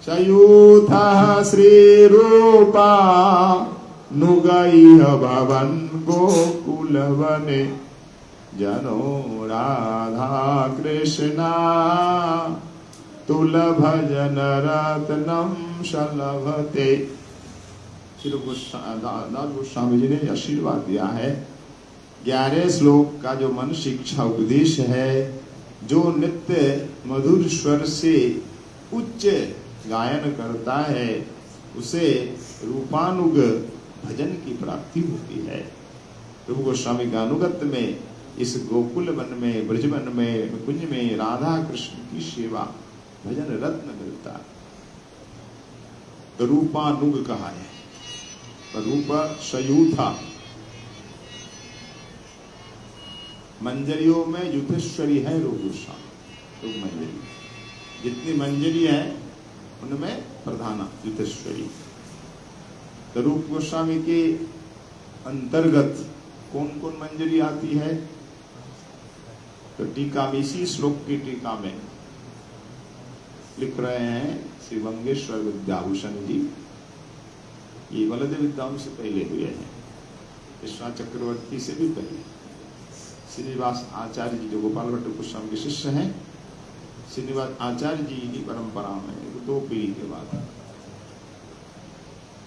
चयूथा श्री रूपा नुगैह भवन गोकुल वने जनो राधा कृष्णा तुल भजन रत्नम शलभते। श्री गोस्वामी जी ने आशीर्वाद दिया है। 11 श्लोक का जो मन शिक्षा उपदेश है, जो नित्य मधुर स्वर से उच्च गायन करता है उसे रूपानुग भजन की प्राप्ति होती है। रूप गोस्वामी के अनुगत्य में इस गोकुल वन में, ब्रजवन में, कुंज में राधा कृष्ण की सेवा भजन रत्न मिलता है, तो रूपानुग कहा है। रूप सयूथा, मंजरियों में युद्धेश्वरी है रूप गोस्वामी। रूप मंजरी जितनी मंजरी है उनमें प्रधाना युद्धेश्वरी। तो रूप गोस्वामी के अंतर्गत कौन कौन मंजरी आती है? तो टीका में, इसी श्लोक की टीका में लिख रहे हैं श्री वंगेश्वर विद्याभूषण जी। ये बलदेव विद्याओं से पहले हुए हैं, विश्वनाथ चक्रवर्ती से भी पहले। श्रीनिवास आचार्य जी जो गोपाल भट्ट गोस्वामी के शिष्य हैं, श्रीनिवास आचार्य जी की परंपरा में 2 पीढ़ी के बाद।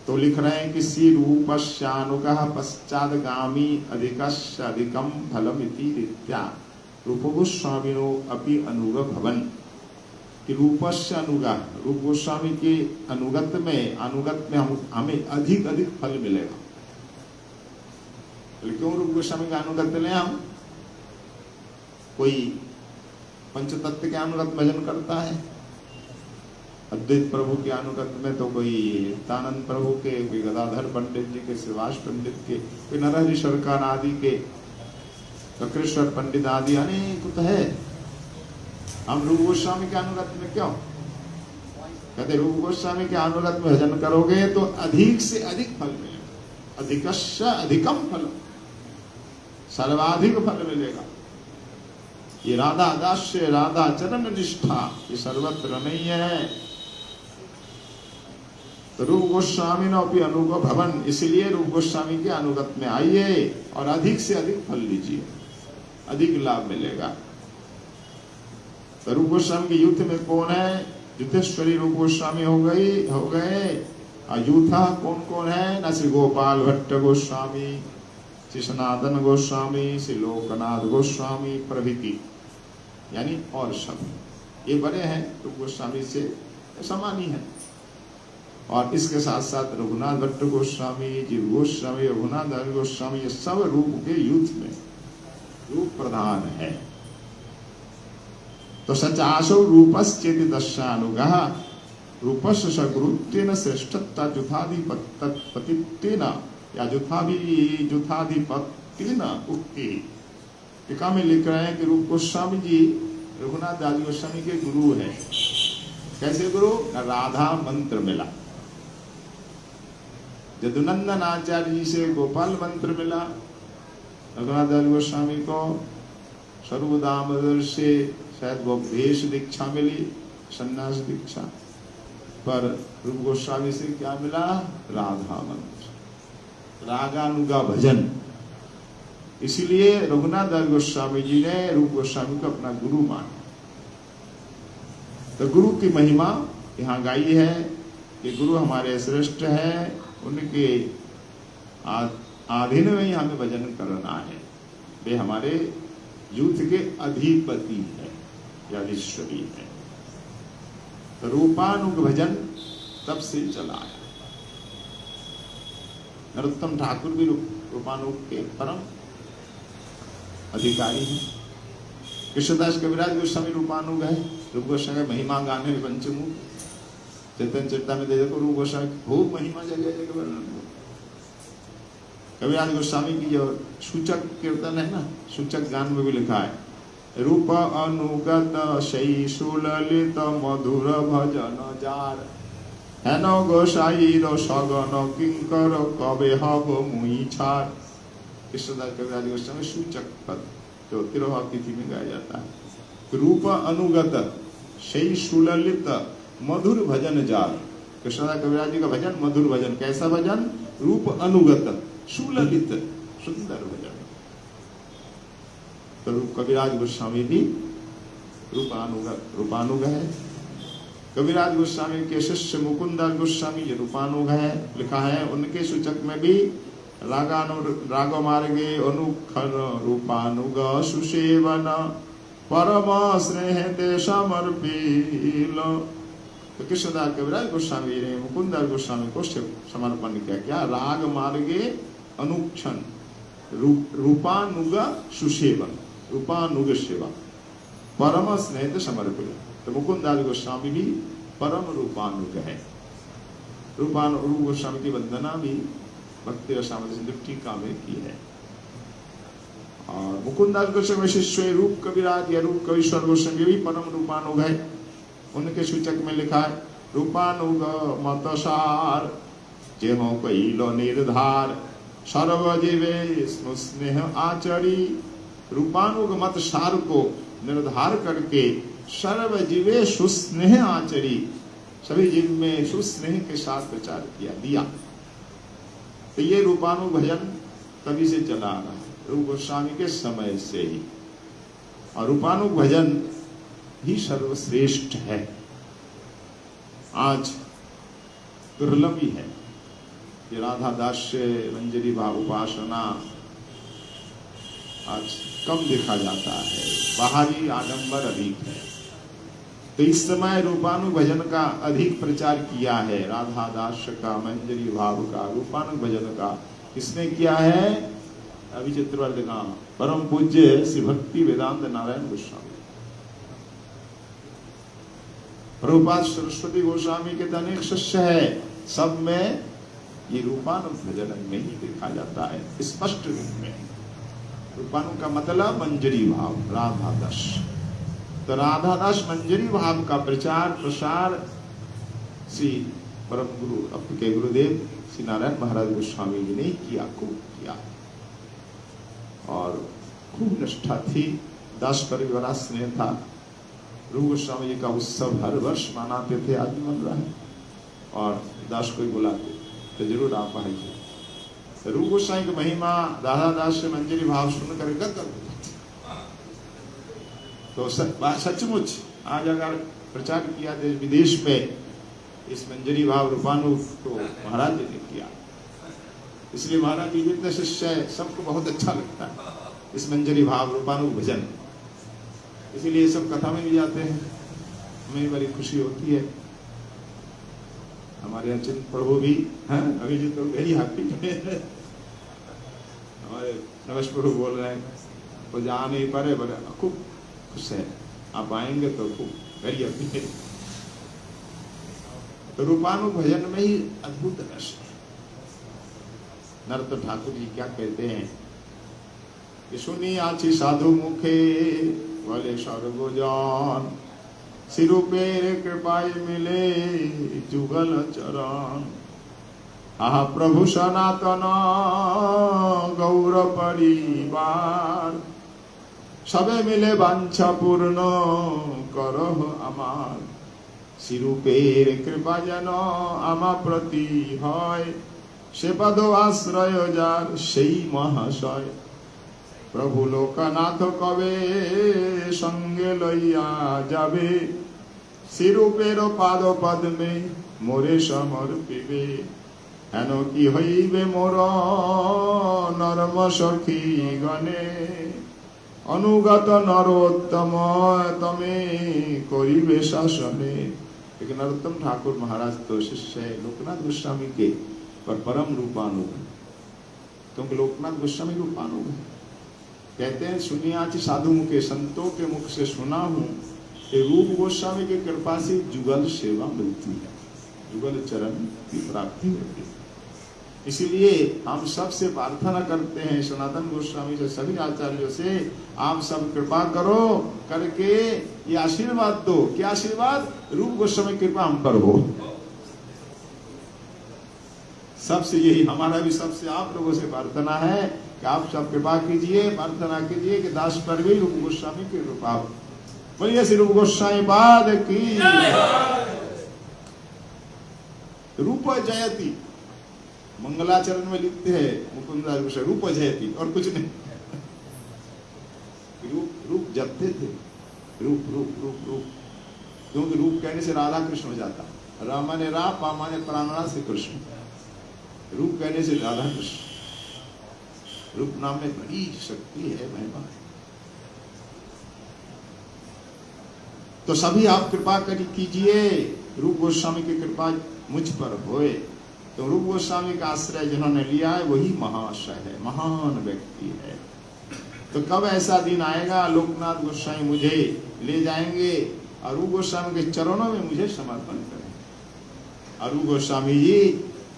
तो लिख रहे हैं कि श्री रूपस्यानुगः पश्चादगामी अधिकस्य अधिकम फलमिति रीत्या रूप गोस्वामिनो अपि अनुग भवन। कि रूपस्य अनुगः, रूप गोस्वामी के अनुगत में हमें अधिक अधिक फल मिलेगा। तो क्यों रूप गोस्वामी का अनुगत लें हम? कोई पंचतत्व के अनुगत भजन करता है, अद्वैत प्रभु के अनुगत में तो कोई नित्यानंद प्रभु के, कोई गदाधर पंडित जी के, श्रीवास पंडित के, कोई नरहरि सरकार आदि के, ककृष्ण पंडित आदि अनेक तो है। हम रूप गोस्वामी के अनुगत में क्यों? कहते रूप गोस्वामी के अनुगत में भजन करोगे तो अधिक से अधिक फल मिलेगा। अधिकस्य अधिकम फल, सर्वाधिक फल मिलेगा। ये राधा दास्य, राधा चरण निष्ठा, ये सर्वत्र नहीं है। तो रूप गोस्वामी ने अपनी अनुगो भवन, इसलिए रूप गोस्वामी के अनुगत में आइए और अधिक से अधिक फल लीजिए, अधिक लाभ मिलेगा। तो रूप गोस्वामी के युद्ध में कौन है? युद्धेश्वरी रूप गोस्वामी हो गए। और यूथा कौन कौन है? न श्री गोपाल भट्ट गोस्वामी, श्री सनातन गोस्वामी, श्री लोकनाथ गोस्वामी प्रभृति, यानी और सब ये बड़े हैं, रूप गोस्वामी से समान ही है। और इसके साथ साथ रघुनाथ भट्ट गोस्वामी, जीव गोस्वामी, रघुनाथ गोस्वामी, ये सब रूप के युद्ध में रूप प्रधान है। तो सचासो रूपश्चेति दशानुगः रूपस्य सगुरुत्वेन श्रेष्ठत्वा जुथाधिपतित्वेन या जुथाधिपत्येन उक्ति। टीका में लिख रहे हैं कि रूप गोस्वामी जी रघुनाथ दास गोस्वामी के गुरु हैं। कैसे गुरु? राधा मंत्र मिला। यदुनंदन आचार्य जी से गोपाल मंत्र मिला, रघुनाथ दास गोस्वामी को सर्वदामोदर से शायद वो उपदेश दीक्षा मिली, संन्यास दीक्षा, पर रूप गोस्वामी से क्या मिला? राधा मंत्र, रागानुगा भजन। इसीलिए रघुनाथ दास गोस्वामी जी ने रूप गोस्वामी को अपना गुरु माना। तो गुरु की महिमा यहाँ गाई है कि गुरु हमारे श्रेष्ठ हैं, उनके अधीन में ही हमें भजन करना है। वे हमारे युद्ध के अधिपति है या ईश्वरी है। तो रूपानुग भजन तब से चला है। नरोत्तम ठाकुर भी रूपानुग के परम अधिकारी हैं। कृष्णदास कविराज गोस्वामी रूपानुग है। रूप गोस्वामी महिमा गाने में पंचमुख, चैतन्य चरिता में देखो रूप गोस्वामी खूब महिमा जगह जगह वर्णन। कविराज गोस्वामी की जो सूचक कीर्तन है ना, सूचक गान में भी लिखा है, रूप अनुगत शैशुललित मधुर भजन जार हेन गोसाई रो सगन किंकर कबे हब मुई छार। कृष्णदास कविराज गोस्वामी सूचक पद जो तिरोहा तिथि में गाया जाता है। रूप अनुगत शैशुललित मधुर भजन जार। कृष्णदास कविराज जी का भजन मधुर भजन। कैसा भजन? रूप अनुगत, सुललित, सुंदर भजन। तो रूप कविराज गोस्वामी भी रूपानुग है। कविराज गोस्वामी के शिष्य मुकुंदास गोस्वामी ये रूपानुग है। लिखा है उनके सूचक में भी राग मार्गे अनुखन रूपानुग सुसेवन परम स्नेह ते समर्पिल। तो कृष्णदास कविराज गोस्वामी ने मुकुंददास गोस्वामी को समर्पण किया। क्या? राग मार्गे अनुक्षण रूपानुग सुसेवन, रूपानुग सेवा, परम स्नेह समर्पित। तो मुकुंददास गोस्वामी भी परम रूपानुग है। रूप गोस्वामी की वंदना भी भक्ति रसामृत सिंधु टीका में की है। और मुकुंददास गोस्वामी शिष्य रूप कविराज या रूप कवीश्वर गोस्वामी भी परम रूपानुग है। उनके सूचक में लिखा है रूपानुग मतसार जेहो कैलो निर्धार सर्वजीवे स्नेह आचरी। रूपानुग मत सार को निर्धार करके सर्वजीवे सुस्नेह आचरी, सभी जीव में सुस्नेह के साथ प्रचार दिया। तो ये रूपानुग भजन तभी से चला आ रहा है, रूप गोस्वामी के समय से ही। और रूपानुग भजन ही सर्वश्रेष्ठ है। आज दुर्लभ ही है कि राधा दास्य मंजरी भाव उपासना आज कम देखा जाता है, बाहरी आडंबर अधिक है। तो इस समय रूपानुग भजन का अधिक प्रचार किया है। राधा दास्य का, मंजरी भाव का, रूपानुग भजन का किसने किया है? अभी चित्रवर्ग का परम पूज्य श्री भक्ति वेदांत नारायण गोस्वामी। प्रभुपाद सरस्वती गोस्वामी के तो अनेक शिष्य है, सब में ये रूपानुग भजन में ही देखा जाता है स्पष्ट रूप में। रूपानुग का मतलब मंजरी भाव, राधा दास। तो राधा दास मंजरी भाव का प्रचार प्रसार श्री परम गुरु आपके गुरुदेव श्री नारायण महाराज गोस्वामी जी ने किया, खूब किया। और खूब निष्ठा थी, दास पर भी बड़ा स्नेह था। रूप गोस्वामी जी का उत्सव हर वर्ष मनाते थे, आज भी मन रहा है। और दास को ही बुलाते तो जरूर आप आइए। तो रूप गोस्वामी की महिमा, राधा दास से मंजरी भाव सुनकर गदगद हो। तो सचमुच आज अगर प्रचार किया देश विदेश में इस मंजरी भाव रूपानुग को महाराज जी ने किया, इसलिए महाराज जी जितने शिष्य है सबको बहुत अच्छा लगता है इस मंजरी भाव रूपानुग भजन। इसीलिए सब कथा में भी जाते हैं, हमें बड़ी खुशी होती है। हमारे अचिंत प्रभु भी हैं, अभिजीत तो वेरी हैप्पी। हमारे नवश प्रभु बोल रहे हैं वो जा नहीं पारे, बड़े खूब खुश है, आप आएंगे तो खूब वेरी हैप्पी है। तो रूपानुग भजन में ही अद्भुत रस है। नरोत्तम ठाकुर जी क्या कहते हैं कि सुनी आछि साधु मुखे बोले सर्वजन, सिरूपेर कृपाय मिले जुगल चरण। आहा प्रभु सनातन गौर परिवार, सबे मिले वांछा पूर्ण करह आमार। सिरूपेर कृपा जेन आमा प्रति हय, से पद आश्रय जार सेई महाशय। प्रभु लोकनाथ कवे संगे लइया जाबे, सिरूपेर पाद पद्मे मोरे समर्पिबे। हेन कि हइबे मोर नरम सखी गणे, अनुगत नरोत्तम तमे करिबे शासने। लेकिन नरोत्तम ठाकुर महाराज तो शिष्य है लोकनाथ गोस्वामी के, पर परम रूपानुग, क्योंकि लोकनाथ गोस्वामी रूपानुग है। कहते हैं सुनियाची साधु मुखे, संतों के मुख से सुना हूं कि रूप गोस्वामी की कृपा से जुगल सेवा मिलती है, जुगल चरण की प्राप्ति होती है। इसीलिए हम सब से प्रार्थना करते हैं, सनातन गोस्वामी से, सभी आचार्यों से, आप सब कृपा करो करके ये आशीर्वाद दो। क्या आशीर्वाद? रूप गोस्वामी कृपा हम पर हो। सबसे यही हमारा भी सबसे आप लोगों से प्रार्थना है कि आप सब कृपा कीजिए, प्रार्थना कीजिए कि दास पर भी रूप गोस्वामी की कृपा हो। बोलिए श्री रूप गोस्वामी पाद की। रूप जयति मंगलाचरण में लिखते हैं मुकुंद रूप जयति, और कुछ नहीं। रूप जपते थे, रूप रूप रूप रूप, क्योंकि रूप कहने से राधा कृष्ण हो जाता। रामा ने रा, पामा ने प्राणा से कृष्ण, रूप कहने से राधा कृष्ण। रूप नाम में बड़ी शक्ति है, महिमा है। तो सभी आप कृपा कीजिए रूप गोस्वामी की कृपा मुझ पर होए। तो रूप गोस्वामी का आश्रय जिन्होंने लिया है वही महाशय है, महान व्यक्ति है। तो कब ऐसा दिन आएगा लोकनाथ गोस्वामी मुझे ले जाएंगे और रूप गोस्वामी के चरणों में मुझे समर्पण करेंगे। और रूप गोस्वामी जी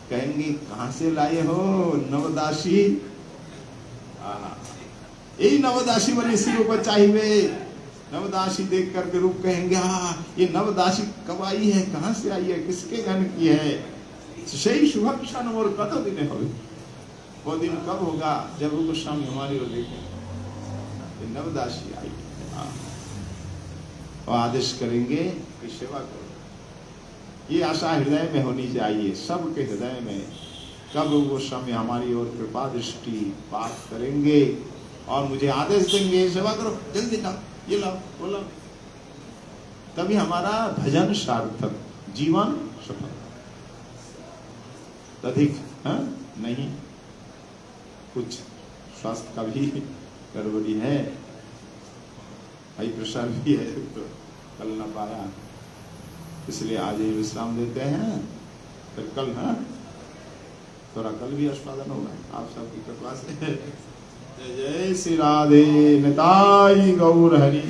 कहेंगे कहां से लाए हो नवदासी, यही नवदासी वाली सिर ऊपर चाहिए। नवदासी देख करके रूप कहेंगे ये नवदासी कब आई है, कहां से आई है, किसके घर की है। सही शुभ क्षण और कत दिन हो, वो दिन कब होगा जब रूप गोस्वामी हमारी ओर देखेंगे नवदासी आई है। वो आदेश करेंगे कि सेवा करो। ये आशा हृदय में होनी चाहिए सबके हृदय में। कब रूप गोस्वामी हमारी ओर कृपा दृष्टि पात करेंगे और मुझे आदेश देंगे सेवा करो, जल्दी लाओ, ये लाओ, वो लाओ, तभी हमारा भजन सार्थक, जीवन सफल। अधिक नहीं, कुछ स्वास्थ्य का भी गड़बड़ी है, हाई प्रेशर भी है, तो कल न पाया, इसलिए आज ही विश्राम देते हैं, फिर कल थोड़ा कल भी अस्वादन होगा आप सबकी कृपा से। जय जय श्री राधे निताई गौर हरि,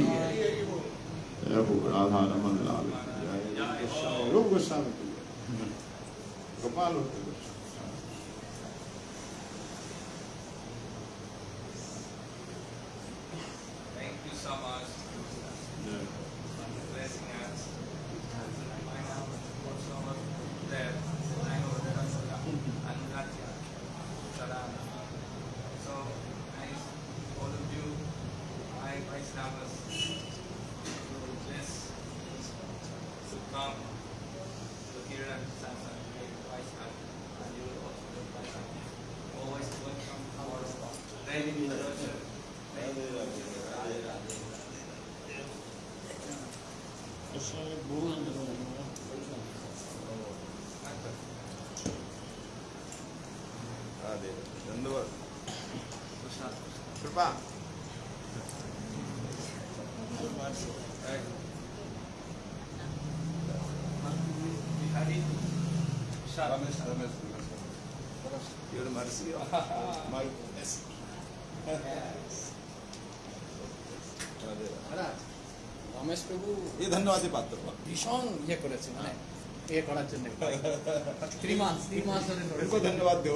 जय हो राधा रमन लाल, जय रूप गोस्वामी गोपाल होते। धन्यवाद कृपा। Your mercy, my goodness. Ramesh প্রভু ये धन्यवाद पात्र ভীষণ ইয়ে করেছে, মানে ইয়ে করার জন্য 3 মাস ধরে इनको धन्यवाद दो।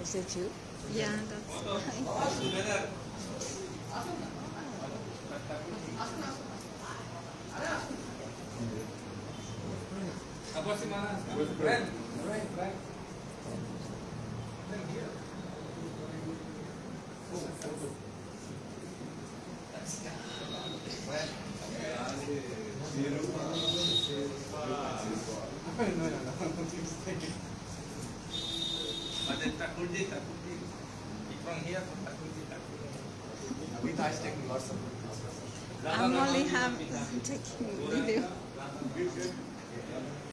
Is it you? Yeah, that's fine. Apa sih mana? Keren. Takuti. From here, takuti. Abhita is taking lots of I'm only taking video.